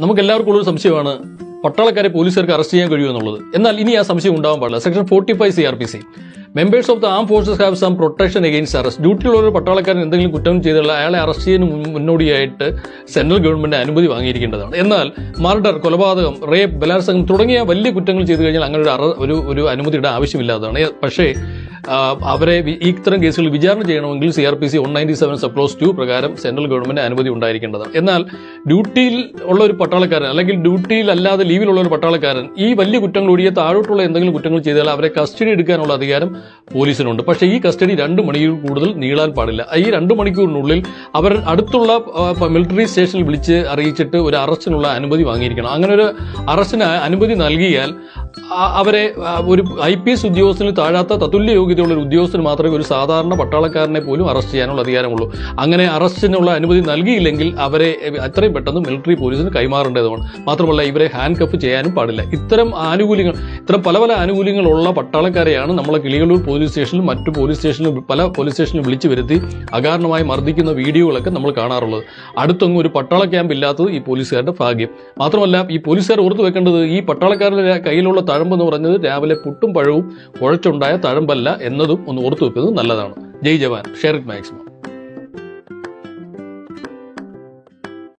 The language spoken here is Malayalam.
നമുക്ക് എല്ലാവർക്കും ഉള്ളൊരു സംശയമാണ് പട്ടാളക്കാരെ പോലീസുകാർക്ക് അറസ്റ്റ് ചെയ്യാൻ കഴിയുമെന്നുള്ളത്. എന്നാൽ ഇനി ആ സംശയം ഉണ്ടാവാൻ പാടില്ല. Section 45 CRPC members of the ആം forces have some protection against arrest. ഡ്യൂട്ടിയിലുള്ള ഒരു പട്ടാളക്കാരൻ എന്തെങ്കിലും കുറ്റം ചെയ്തുള്ള അയാളെ അറസ്റ്റ് ചെയ്യുന്നതിന് മുന്നോടിയായിട്ട് സെൻട്രൽ ഗവൺമെന്റ് അനുമതി വാങ്ങിയിരിക്കേണ്ടതാണ്. എന്നാൽ മർഡർ, കൊലപാതകം, റേപ്പ്, ബലാത്സംഗം തുടങ്ങിയ വലിയ കുറ്റങ്ങൾ ചെയ്തു കഴിഞ്ഞാൽ അങ്ങനെ ഒരു അനുമതിയുടെ ആവശ്യമില്ലാത്തതാണ്. പക്ഷേ അവരെ ഇത്തരം കേസുകൾ വിചാരണ ചെയ്യണമെങ്കിൽ CRPC 197 സബ് ക്ലോസ് 2 പ്രകാരം സെൻട്രൽ ഗവൺമെന്റ് അനുമതി ഉണ്ടായിരിക്കേണ്ടതാണ്. എന്നാൽ ഡ്യൂട്ടിയിൽ ഉള്ള ഒരു പട്ടാളക്കാരൻ അല്ലെങ്കിൽ ഡ്യൂട്ടിയിൽ അല്ലാതെ ലീവിലുള്ള ഒരു പട്ടാളക്കാരൻ ഈ വലിയ കുറ്റങ്ങൾ ഒഴികെ താഴോട്ടുള്ള എന്തെങ്കിലും കുറ്റങ്ങൾ ചെയ്താൽ അവരെ കസ്റ്റഡി എടുക്കാനുള്ള അധികാരം പോലീസിനുണ്ട്. പക്ഷേ ഈ കസ്റ്റഡി 2 മണിക്കൂർ കൂടുതൽ നീളാൻ പാടില്ല. ഈ 2 മണിക്കൂറിനുള്ളിൽ അവർ അടുത്തുള്ള മിലിറ്ററി സ്റ്റേഷനിൽ വിളിച്ച് അറിയിച്ചിട്ട് ഒരു അറസ്റ്റിനുള്ള അനുമതി വാങ്ങിയിരിക്കണം. അങ്ങനെ ഒരു അറസ്റ്റിന് അനുമതി നൽകിയാൽ അവരെ ഒരു IPS ഉദ്യോഗസ്ഥന് താഴാത്ത തത്തുല്യ യോഗ്യതയുള്ള ഒരു ഉദ്യോഗസ്ഥന് മാത്രമേ ഒരു സാധാരണ പട്ടാളക്കാരനെ പോലും അറസ്റ്റ് ചെയ്യാനുള്ള അധികാരമുള്ളൂ. അങ്ങനെ അറസ്റ്റിനുള്ള അനുമതി നൽകിയില്ലെങ്കിൽ അവരെ എത്രയും പെട്ടെന്ന് മിലിറ്ററി പോലീസിന് കൈമാറേണ്ടതുമാണ്. മാത്രമല്ല ഇവരെ ഹാൻഡ് കഫ് ചെയ്യാനും പാടില്ല. ഇത്തരം പല പല ആനുകൂല്യങ്ങളുള്ള പട്ടാളക്കാരെയാണ് നമ്മളെ കിളികളൂർ പോലീസ് സ്റ്റേഷനിലും മറ്റു പല പോലീസ് സ്റ്റേഷനിലും വിളിച്ചു വരുത്തി അകാരണമായി മർദ്ദിക്കുന്ന വീഡിയോകളൊക്കെ നമ്മൾ കാണാറുള്ളത്. അടുത്തൊന്നും ഒരു പട്ടാള ക്യാമ്പ് ഇല്ലാത്തത് ഈ പോലീസുകാരുടെ ഭാഗ്യം. മാത്രമല്ല ഈ പോലീസുകാർ ഓർത്തു വെക്കേണ്ടത് ഈ പട്ടാളക്കാരുടെ കയ്യിലുള്ള തഴമ്പെന്ന് പറഞ്ഞത് രാവിലെ പുട്ടും പഴവും കുഴച്ചുണ്ടായ തഴമ്പല്ല എന്നതും ഒന്ന് ഓർത്തു വെക്കുന്നത് നല്ലതാണ്. ജയ് ജവാൻ, ഷെയർ ഇറ്റ് മാക്സിമം.